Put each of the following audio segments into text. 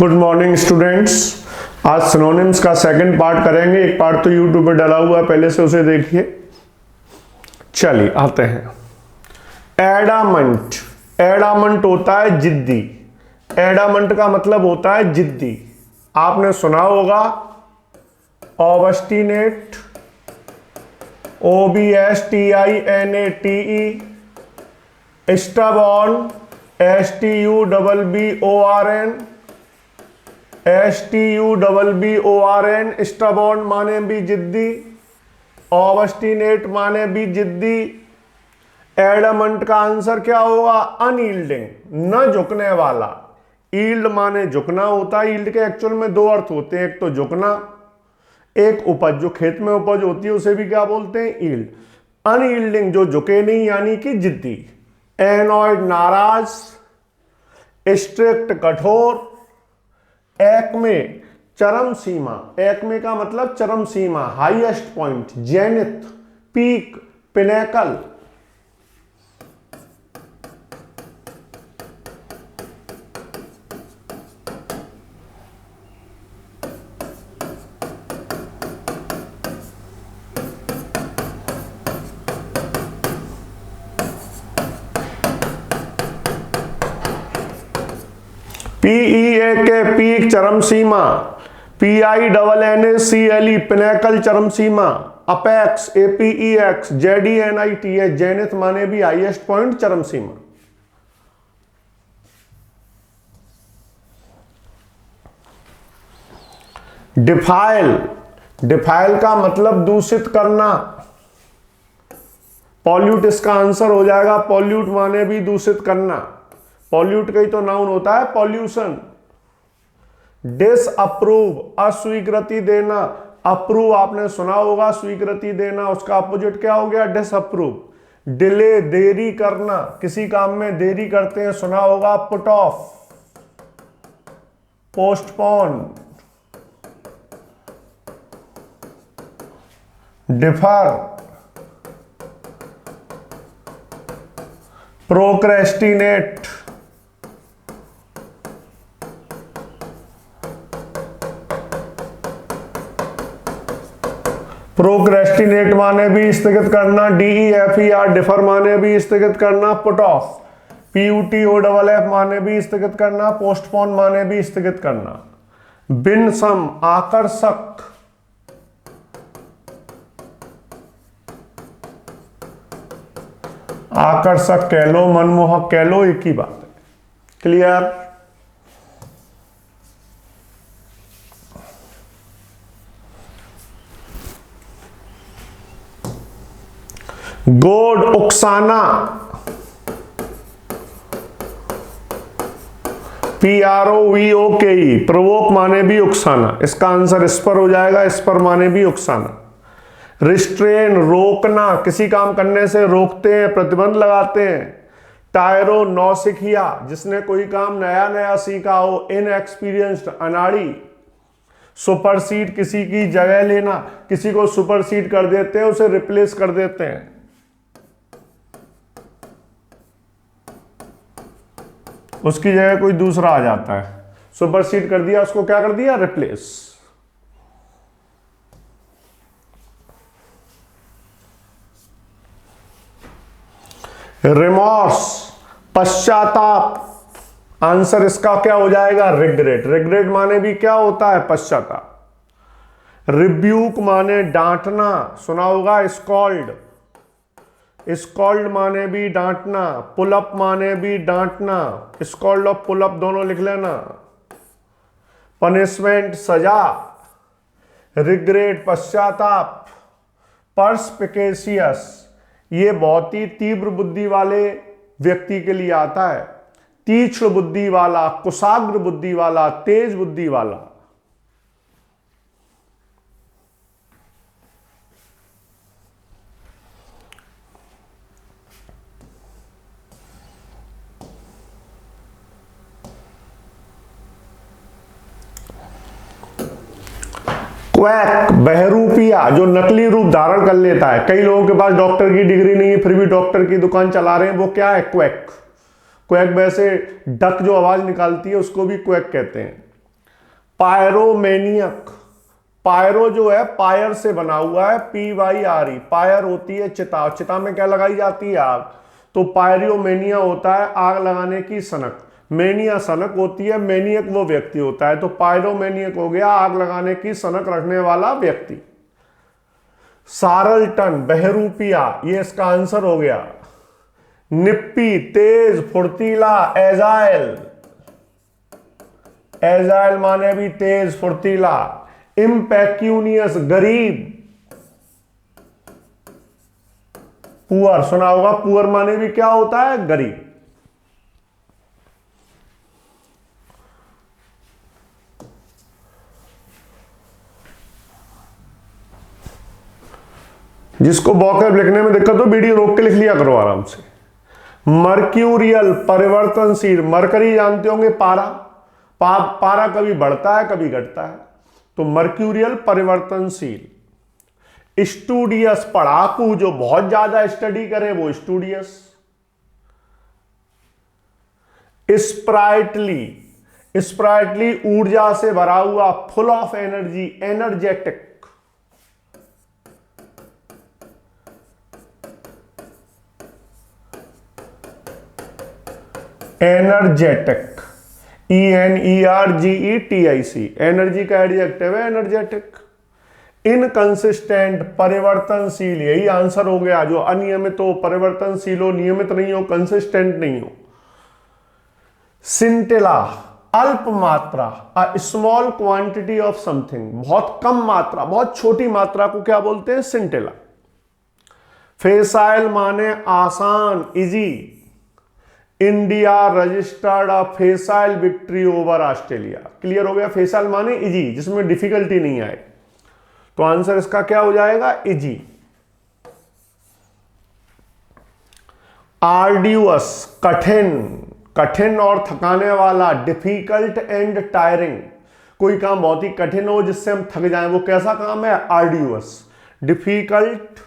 Good morning students. आज synonyms का second part करेंगे। एक पार्ट तो यूट्यूब पे डाला हुआ है, पहले से उसे देखिए। चलिए आते हैं। एडामंट, एडामंट होता है जिद्दी। एडामंट का मतलब होता है जिद्दी। आपने सुना होगा obstinate, OBSTINATE, stubborn, STUBBORN, STUBBORN, stubborn माने भी जिद्दी, ऑब्स्टिनेट माने भी जिद्दी। एडमंट का आंसर क्या होगा? अनयील्डिंग, न झुकने वाला। ईल्ड माने झुकना होता है। ईल्ड के एक्चुअल में दो अर्थ होते हैं, एक तो झुकना, एक उपज, जो खेत में उपज होती है उसे भी क्या बोलते हैं? ईल्ड। अनयील्डिंग जो झुके नहीं, यानी कि जिद्दी। एनॉयड नाराज, स्ट्रिक्ट कठोर, एक्मे चरम सीमा। एक्मे का मतलब चरम सीमा, highest point, zenith, peak, pinnacle. PEAK peak चरम सीमा, PINNACLE पिनेकल चरम सीमा, अपेक्स APEX JENITH जेनिथ माने भी हाईएस्ट पॉइंट, चरम सीमा। डिफाइल, डिफाइल का मतलब दूषित करना। पॉल्यूट इसका आंसर हो जाएगा। पॉल्यूट माने भी दूषित करना। पॉल्यूट का ही तो नाउन होता है पॉल्यूशन। डिसअप्रूव, अस्वीकृति देना। अप्रूव आपने सुना होगा, स्वीकृति देना, उसका अपोजिट क्या हो गया? डिसअप्रूव। डिले, देरी करना, किसी काम में देरी करते हैं, सुना होगा put off, postpone. Differ, procrastinate. Procrastinate माने भी स्थगित करना। DEFER, डिफर माने भी स्थगित करना। पुट ऑफ, PUTOFF माने भी स्थगित करना। पोस्टपोन माने भी स्थगित करना। बिन सम, आकर्षक। आकर्षक कह लो, मनमोहक कह लो, एक ही बात है। क्लियर? गोड, उकसाना। PROVOKE प्रोवोक माने भी उकसाना। इसका आंसर इस पर हो जाएगा। इस पर माने भी उकसाना। रिस्ट्रेन, रोकना, किसी काम करने से रोकते हैं, प्रतिबंध लगाते हैं। टायरो, नौसिखिया, जिसने कोई काम नया नया सीखा हो। इनएक्सपीरियंस्ड, अनाड़ी। सुपरसीड, किसी की जगह लेना, किसी को सुपरसीड कर देते हैं, उसे रिप्लेस कर देते हैं। उसकी जगह कोई दूसरा आ जाता है। सुपरसीड कर दिया, उसको क्या कर दिया? रिप्लेस। रिमॉर्स, पश्चाताप। आंसर इसका क्या हो जाएगा? रिग्रेट। रिग्रेट माने भी क्या होता है? पश्चाताप। रिब्यूक माने डांटना, सुना होगा स्कॉल्ड। स्कॉल्ड माने भी डांटना। पुलअप माने भी डांटना। स्कॉल्ड और पुलअप दोनों लिख लेना। पनिशमेंट, सजा। रिग्रेट, पश्चाताप। पर्सपिकेशियस, ये बहुत ही तीव्र बुद्धि वाले व्यक्ति के लिए आता है। तीक्ष्ण बुद्धि वाला, कुशाग्र बुद्धि वाला, तेज बुद्धि वाला। क्वैक, बहरूपिया, जो नकली रूप धारण कर लेता है। कई लोगों के पास डॉक्टर की डिग्री नहीं है, फिर भी डॉक्टर की दुकान चला रहे हैं, वो क्या है? क्वैक। क्वैक वैसे डक जो आवाज निकालती है उसको भी क्वैक कहते हैं। पायरोमेनियक, पायरो जो है पायर से बना हुआ है, PYRE, पायर होती है चिता, चिता में क्या लगाई जाती है? आग। तो पायरोमेनिया होता है आग लगाने की सनक, मेनिया सनक होती है, मेनियक वो व्यक्ति होता है। तो पायरोमेनियक हो गया आग लगाने की सनक रखने वाला व्यक्ति। सारलटन, बहरूपिया, ये इसका आंसर हो गया। निप्पी, तेज, फुर्तीला, एजाइल, एजाइल माने भी तेज फुर्तीला। इम्पेक्यूनियस, गरीब, पुअर सुना होगा, पुअर माने भी क्या होता है? गरीब। जिसको वोकैब लिखने में दिक्कत हो वीडियो रोक के लिख लिया करो आराम से। मर्क्यूरियल, परिवर्तनशील, मरकरी जानते होंगे पारा, पारा कभी बढ़ता है कभी घटता है, तो मर्क्यूरियल परिवर्तनशील। स्टूडियस, पढ़ाकू, जो बहुत ज्यादा स्टडी करे वो स्टूडियस। स्प्राइटली, स्प्राइटली ऊर्जा से भरा हुआ, full of energy, energetic. Energetic, ENERGETIC, energy का एडजेक्टिव है एनर्जेटिक। इनकंसिस्टेंट, परिवर्तनशील, यही आंसर हो गया। जो अनियमित हो, परिवर्तनशील हो, नियमित नहीं हो, कंसिस्टेंट नहीं हो। सिंटिला, अल्प मात्रा, a small quantity of something, बहुत कम मात्रा, बहुत छोटी मात्रा को क्या बोलते हैं? सिंटिला। फेसाइल माने आसान, easy. India registered a facile victory over Australia, clear हो गया। फेसाइल माने इजी, जिसमें डिफिकल्टी नहीं आए, तो आंसर इसका क्या हो जाएगा? इजी। आर्ड्यूअस, कठिन, कठिन और थकाने वाला। डिफिकल्ट एंड टायरिंग, कोई काम बहुत ही कठिन हो जिससे हम थक जाएं, वो कैसा काम है? आर्ड्यूअस। डिफिकल्ट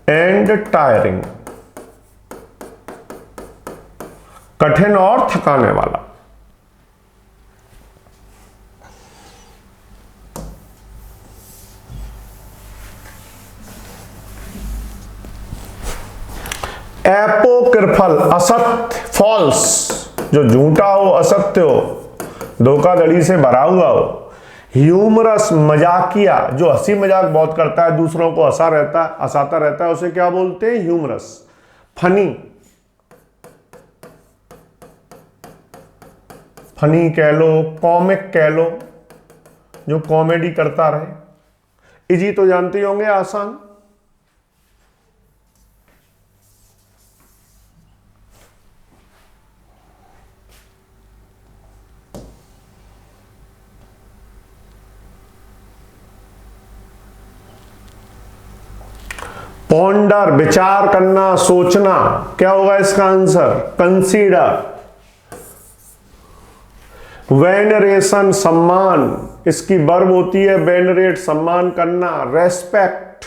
एंड टायरिंग, कठिन और थकाने वाला। एपोक्रिफल, असत्य, फॉल्स, जो झूठा हो, असत्य हो, धोखाधड़ी से भरा हुआ हो। ह्यूमरस, मजाकिया, जो हंसी मजाक बहुत करता है, दूसरों को हंसाता रहता है, उसे क्या बोलते हैं? ह्यूमरस। फनी, फनी कह लो, कॉमिक कह लो, जो कॉमेडी करता रहे। इजी तो जानते होंगे, आसान। पॉन्डर, विचार करना, सोचना, क्या होगा इसका आंसर? कंसीडर। वेनरेशन, सम्मान, इसकी वर्ब होती है वेनरेट, सम्मान करना। रेस्पेक्ट,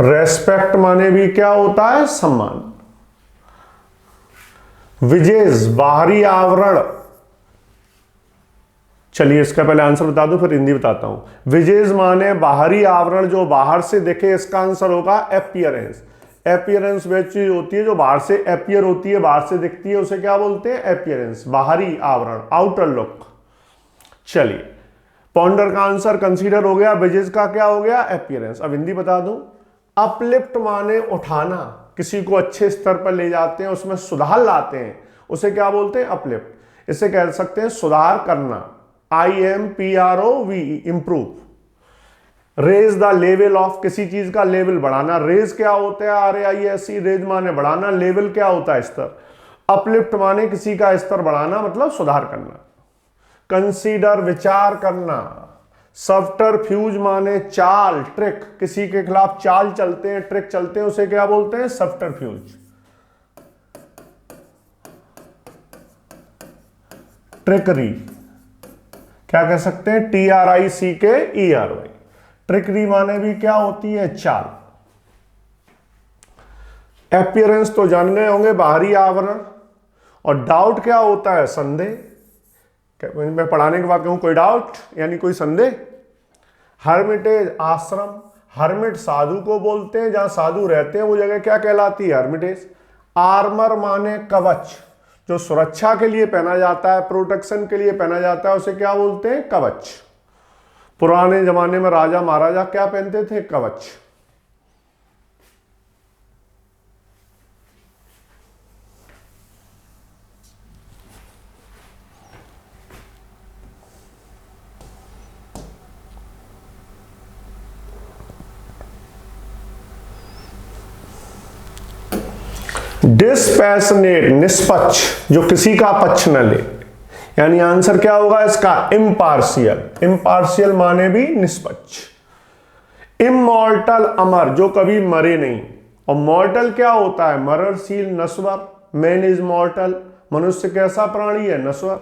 रेस्पेक्ट माने भी क्या होता है? सम्मान। विजेज, बाहरी आवरण, चलिए इसका पहले आंसर बता दो फिर हिंदी बताता हूं। विजेज माने बाहरी आवरण, जो बाहर से देखे, इसका आंसर होगा एपियरेंस। एपियरेंस वह चीज होती है जो बाहर से एपियर होती है, बाहर से दिखती है, उसे क्या बोलते हैं? एपियरेंस, बाहरी आवरण, आउटर लुक। चलिए, पॉन्डर का आंसर कंसीडर हो गया, विजेज का क्या हो गया? एपियरेंस। अब हिंदी बता दूं। अपलिफ्ट माने उठाना, किसी को अच्छे स्तर पर ले जाते हैं, उसमें सुधार लाते हैं, उसे क्या बोलते हैं? अपलिफ्ट। इसे कह सकते हैं सुधार करना, IMPROV, improve. Raise the level of, किसी चीज का लेवल बढ़ाना। रेज क्या होता है? RAISE, रेज माने बढ़ाना, लेवल क्या होता है? स्तर। अपलिफ्ट माने किसी का स्तर बढ़ाना, मतलब सुधार करना। कंसीडर, विचार करना। सब्टरफ्यूज माने चाल, ट्रिक, किसी के खिलाफ चाल चलते हैं, ट्रिक चलते हैं, उसे क्या बोलते हैं? सब्टरफ्यूज। ट्रिकरी, क्या कह सकते हैं, TRICKERY। ट्रिकरी माने भी क्या होती है, चाल। अपीयरेंस तो जान गए होंगे, बाहरी आवरण। और डाउट क्या होता है, संदेह। मैं पढ़ाने के बाद कहूं कोई डाउट यानी कोई संदेह। हर्मिटेज आश्रम, हर्मिट साधु को बोलते हैं, जहां साधु रहते हैं वो जगह क्या कहलाती है, हर्मिटेज। आर्मर माने कवच, जो सुरक्षा के लिए पहना जाता है, प्रोटेक्शन के लिए पहना जाता है, उसे क्या बोलते हैं, कवच। पुराने जमाने में राजा महाराजा क्या पहनते थे, कवच। डिस्पैशनेट, निष्पक्ष, जो किसी का पक्ष न ले, यानी आंसर क्या होगा इसका, इम्पार्शियल। इम्पार्शियल माने भी निष्पक्ष। इमॉर्टल, अमर, जो कभी मरे नहीं। और मॉर्टल क्या होता है, मरणशील, नश्वर। मैन इज मॉर्टल, मनुष्य कैसा प्राणी है, नश्वर।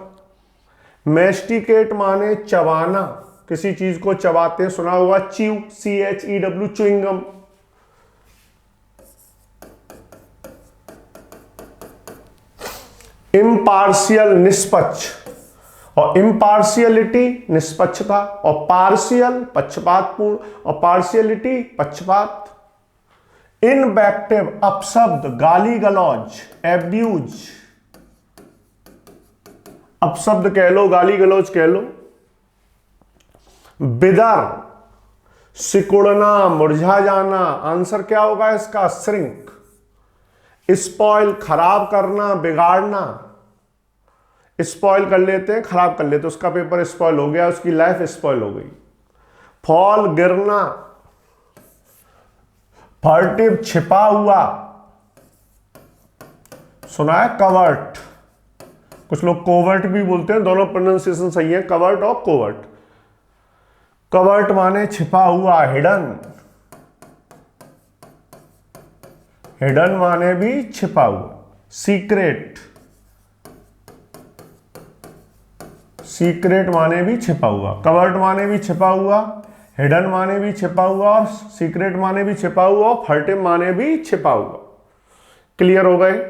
मैस्टिकेट माने चबाना, किसी चीज को चबाते, सुना होगा च्यू, CHEW, च्युइंगम। इम्पार्शियल, निष्पक्ष। और इम्पार्शियलिटी निष्पक्षता, और पार्शियल पक्षपातपूर्ण, और पार्शियलिटी पक्षपात। इनवेक्टिव, अपशब्द, गाली गलौज, एब्यूज। अपशब्द कह लो, गाली गलौज कह लो। बिदर, सिकुड़ना, मुरझा जाना। आंसर क्या होगा इसका, श्रिंक। स्पॉइल, खराब करना, बिगाड़ना। स्पॉइल कर लेते हैं, खराब कर लेते हैं, उसका पेपर स्पॉइल हो गया, उसकी लाइफ स्पॉइल हो गई। फॉल, गिरना। फर्टिव, छिपा हुआ, सुना है कवर्ट। कुछ लोग कोवर्ट भी बोलते हैं, दोनों प्रोनाउंसिएशन सही है, कवर्ट और कोवर्ट। कवर्ट माने छिपा हुआ, हिडन। हिडन माने भी छिपा हुआ। सीक्रेट, सीक्रेट माने भी छिपा हुआ। कवर्ट माने भी छिपा हुआ, हिडन माने भी छिपा हुआ, और सीक्रेट माने भी छिपा हुआ, और फर्टिव माने भी छिपा हुआ। क्लियर हो गए।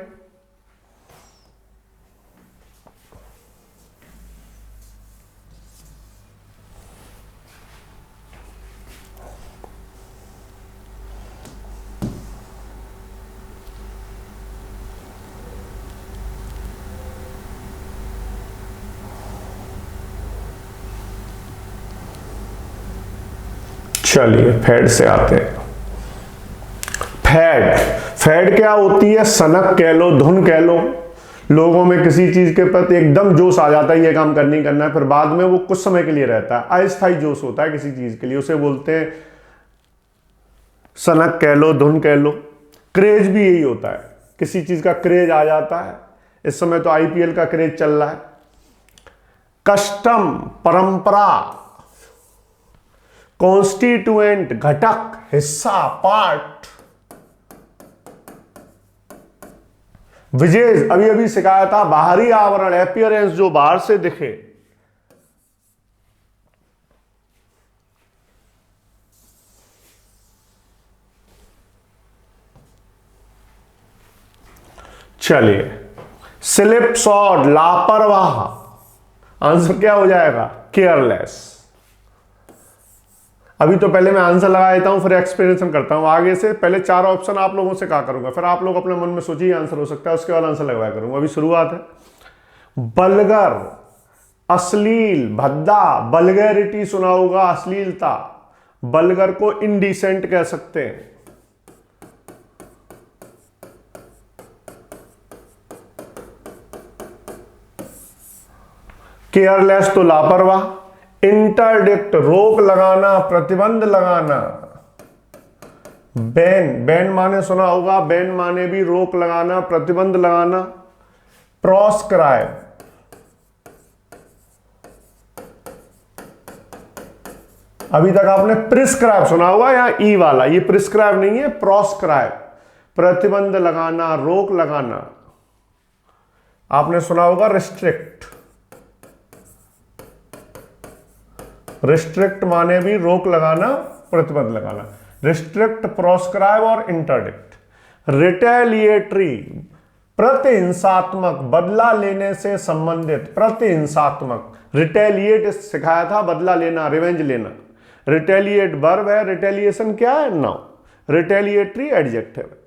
चलिए फैड से आते हैं। फैड, फैड क्या होती है, सनक कह लो, धुन कह लो। लोगों में किसी चीज के प्रति एकदम जोश आ जाता है, ये काम करनी करना है, फिर बाद में वो कुछ समय के लिए रहता है, अस्थायी जोश होता है किसी चीज के लिए, उसे बोलते हैं सनक कह लो, धुन कह लो। क्रेज भी यही होता है, किसी चीज का क्रेज आ जाता है। इस समय तो IPL का क्रेज चल रहा है। कस्टम, परंपरा। कॉन्स्टिट्यूएंट, घटक, हिस्सा, पार्ट। विजय, अभी अभी सिखाया था, बाहरी आवरण, अपीयरेंस, जो बाहर से दिखे। चलिए, स्लिप शॉट, लापरवाह। आंसर क्या हो जाएगा, केयरलेस। अभी तो पहले मैं आंसर लगा देता हूं, फिर एक्सप्लेनेशन करता हूं आगे से। पहले 4 ऑप्शन आप लोगों से कहा करूंगा, फिर आप लोग अपने मन में सोचिए आंसर हो सकता है, उसके बाद आंसर लगवाया करूंगा। अभी शुरुआत है। बल्गर, अश्लील, भद्दा। बल्गैरिटी सुना होगा, अश्लीलता। बल्गर को इंडिसेंट कह सकते हैं। केयरलेस तो लापरवाह। इंटरडिक्ट, रोक लगाना, प्रतिबंध लगाना। बैन, बैन माने सुना होगा, बैन माने भी रोक लगाना, प्रतिबंध लगाना। प्रोस्क्राइब, अभी तक आपने प्रिस्क्राइब सुना होगा, या ई वाला, ये प्रिस्क्राइब नहीं है, प्रोस्क्राइब, प्रतिबंध लगाना, रोक लगाना। आपने सुना होगा रिस्ट्रिक्ट। रिस्ट्रिक्ट माने भी रोक लगाना, प्रतिबंध लगाना। रिस्ट्रिक्ट, प्रोस्क्राइब और इंटरडिक्ट। रिटेलिएटरी, प्रतिहिंसात्मक, बदला लेने से संबंधित, प्रतिहिंसात्मक। रिटेलिएट सिखाया था, बदला लेना, रिवेंज लेना। रिटेलिएट वर्ब है, रिटेलिएशन क्या है, नाउन। रिटेलिएटरी एडजेक्टिव है।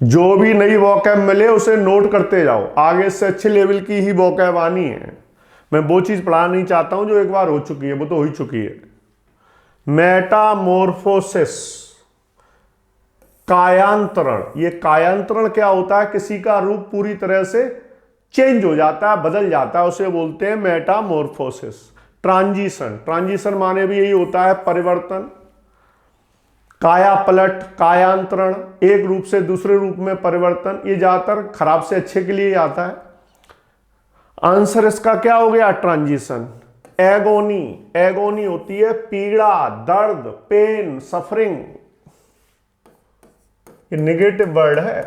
जो भी नई वोकैब मिले उसे नोट करते जाओ, आगे से अच्छे लेवल की ही वोकैब आनी है। मैं वो चीज पढ़ाना नहीं चाहता हूं जो एक बार हो चुकी है, वो तो हो ही चुकी है। मेटामोर्फोसिस, कायांतरण। ये कायांतरण क्या होता है, किसी का रूप पूरी तरह से चेंज हो जाता है, बदल जाता है, उसे बोलते हैं मेटामोर्फोसिस। ट्रांजिशन, ट्रांजिशन माने भी यही होता है परिवर्तन। काया पलट, कायांतरण, एक रूप से दूसरे रूप में परिवर्तन, ये ज्यादातर खराब से अच्छे के लिए आता है। आंसर इसका क्या हो गया, ट्रांजिशन। एगोनी, एगोनी होती है पीड़ा, दर्द, पेन, सफरिंग। ये नेगेटिव वर्ड है।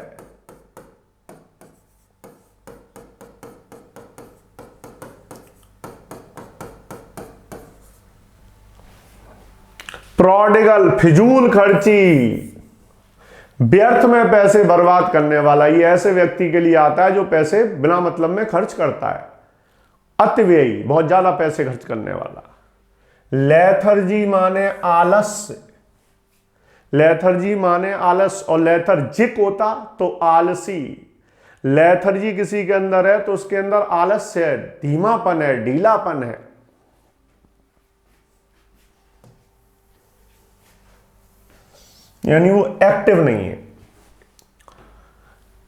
प्रोडिगल, फिजूल खर्ची, व्यर्थ में पैसे बर्बाद करने वाला। ये ऐसे व्यक्ति के लिए आता है जो पैसे बिना मतलब में खर्च करता है। अतिव्ययी, बहुत ज्यादा पैसे खर्च करने वाला। लेथर्जी माने आलस्य, लेथर्जी माने आलस, और लेथर्जिक होता तो आलसी। लेथर्जी किसी के अंदर है तो उसके अंदर आलस्य है, धीमापन है, ढीलापन है। यानी वो एक्टिव नहीं है।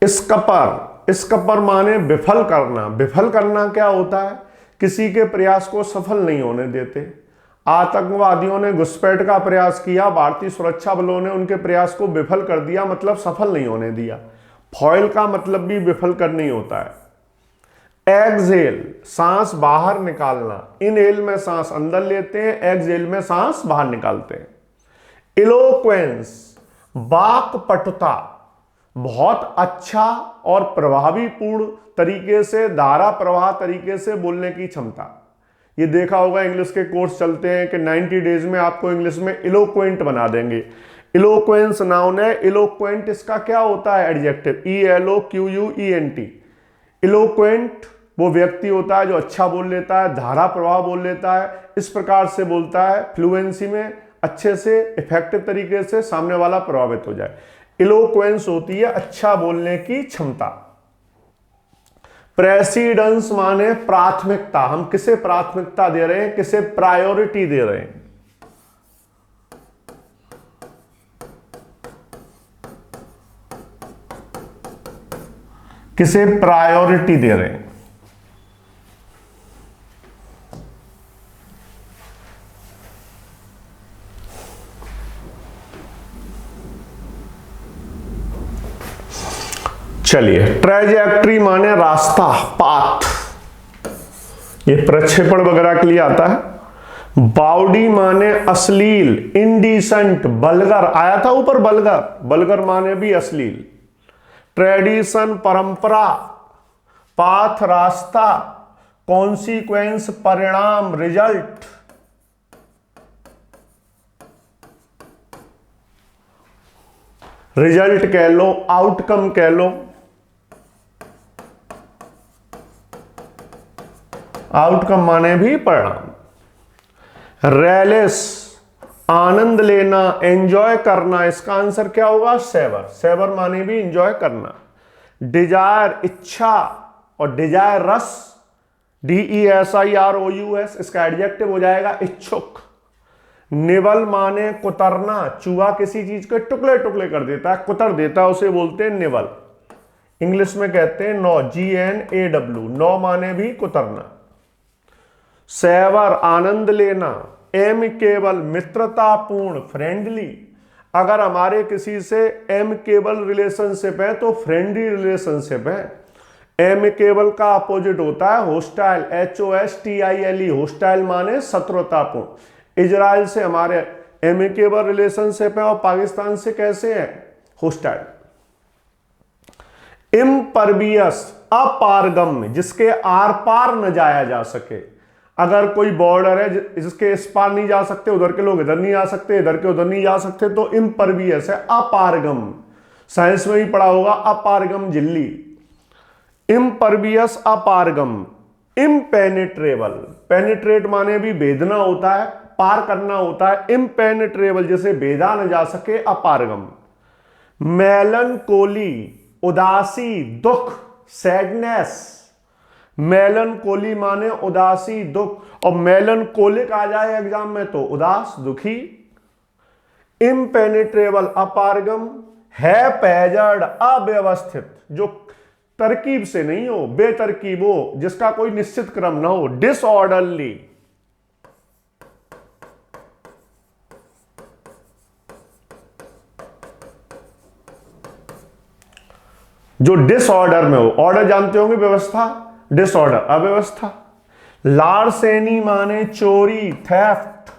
स्कपर, स्कपर माने विफल करना। विफल करना क्या होता है, किसी के प्रयास को सफल नहीं होने देते। आतंकवादियों ने घुसपैठ का प्रयास किया, भारतीय सुरक्षा बलों ने उनके प्रयास को विफल कर दिया, मतलब सफल नहीं होने दिया। फॉइल का मतलब भी विफल करना ही होता है। एक्सहेल, सांस बाहर निकालना। इनहेल में सांस अंदर लेते हैं, एक्सहेल में सांस बाहर निकालते हैं। इलोक्वेंस, वाक्पटुता, बहुत अच्छा और प्रभावीपूर्ण तरीके से, धारा प्रवाह तरीके से बोलने की क्षमता। ये देखा होगा इंग्लिश के कोर्स चलते हैं कि 90 डेज में आपको इंग्लिश में इलोक्वेंट बना देंगे। इलोक्वेंस नाउन है, इलोक्वेंट इसका क्या होता है, एडजेक्टिव। ELOQUENT। इलोक्वेंट वो व्यक्ति होता है जो अच्छा बोल लेता है, धारा प्रवाह बोल लेता है, इस प्रकार से बोलता है फ्लुएंसी में, अच्छे से, इफेक्टिव तरीके से सामने वाला प्रभावित हो जाए। इलोक्वेंस होती है अच्छा बोलने की क्षमता। प्रेसिडेंस माने प्राथमिकता, हम किसे प्राथमिकता दे रहे हैं, किसे प्रायोरिटी दे रहे हैं। किसे प्रायोरिटी दे रहे हैं। चलिए, ट्रेजेक्ट्री माने रास्ता, पाथ, ये प्रक्षेपण वगैरह के लिए आता है। बाउडी माने अश्लील, इंडिसेंट, बल्गर, आया था ऊपर बल्गर, बल्गर माने भी अश्लील। ट्रेडिशन परंपरा, पाथ रास्ता, कॉन्सिक्वेंस परिणाम, रिजल्ट। रिजल्ट कह लो, आउटकम कह लो। आउटकम माने भी परिणाम। रेलिस, आनंद लेना, एंजॉय करना, इसका आंसर क्या होगा, सेवर। सेवर माने भी एंजॉय करना। डिजायर, इच्छा, और डिजायर रस, DESIROUS, इसका एडजेक्टिव हो जाएगा इच्छुक। निवल माने कुतरना, चूहा किसी चीज के टुकड़े टुकड़े कर देता है, कुतर देता है, उसे बोलते हैं निवल। इंग्लिश में कहते हैं नौ, GNAW, नौ माने भी कुतरना। सेवर, आनंद लेना। एमिकेबल, मित्रतापूर्ण, फ्रेंडली। अगर हमारे किसी से एमिकेबल रिलेशनशिप है तो फ्रेंडली रिलेशनशिप है। एमिकेबल का अपोजिट होता है होस्टाइल, HOSTILE, होस्टाइल माने शत्रुतापूर्ण। इजराइल से हमारे एमिकेबल रिलेशनशिप है और पाकिस्तान से कैसे है, होस्टाइल। इम्परवियस अपारगम्य, जिसके आर पार न जाया जा सके। अगर कोई बॉर्डर है जिसके इस पार नहीं जा सकते, उधर के लोग इधर नहीं आ सकते, इधर के उधर नहीं जा सकते, तो इम्परवियस है, अपारगम। साइंस में ही पढ़ा होगा अपारगम झिल्ली। इम्परवियस अपारगम। इम्पेनेट्रेबल, पेनिट्रेट माने भी भेदना होता है, पार करना होता है। इम्पेनेट्रेबल जैसे भेदा न जा सके, अपारगम। मेलनकोली उदासी, दुख, सैडनेस। मेलनकोली माने उदासी, दुख, और मेलनकोलिक आ जाए एग्जाम में तो उदास, दुखी। इम्पेनिट्रेबल अपारगम। है पैजर्ड अव्यवस्थित, जो तरकीब से नहीं हो, बेतरकीब हो, जिसका कोई निश्चित क्रम ना हो। डिसऑर्डरली, जो डिसऑर्डर में हो। ऑर्डर जानते होंगे व्यवस्था, डिसऑर्डर अव्यवस्था। लार्सेनी माने चोरी, थेफ्ट,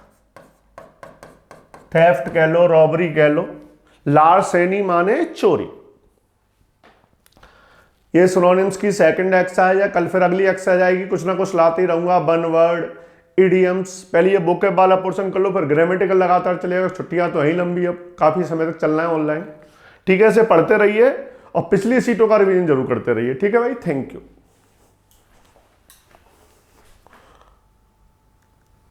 थेफ्ट कह लो, रॉबरी कह लो। लार्सेनी माने चोरी। ये सिनोनिम्स की सेकंड एक्सरसाइज है, कल फिर अगली एक्सरसाइज आएगी, कुछ ना कुछ लाते ही रहूंगा। One word, idioms. पहले ये बुक वाला पोर्शन कर लो, फिर ग्रामेटिकल लगातार चलेगा। छुट्टियां तो है ही लंबी, अब काफी समय तक चलना है ऑनलाइन। ठीक है, इसे पढ़ते रहिए और पिछली सीटों का रिवीजन जरूर करते रहिए। ठीक है भाई, थैंक यू।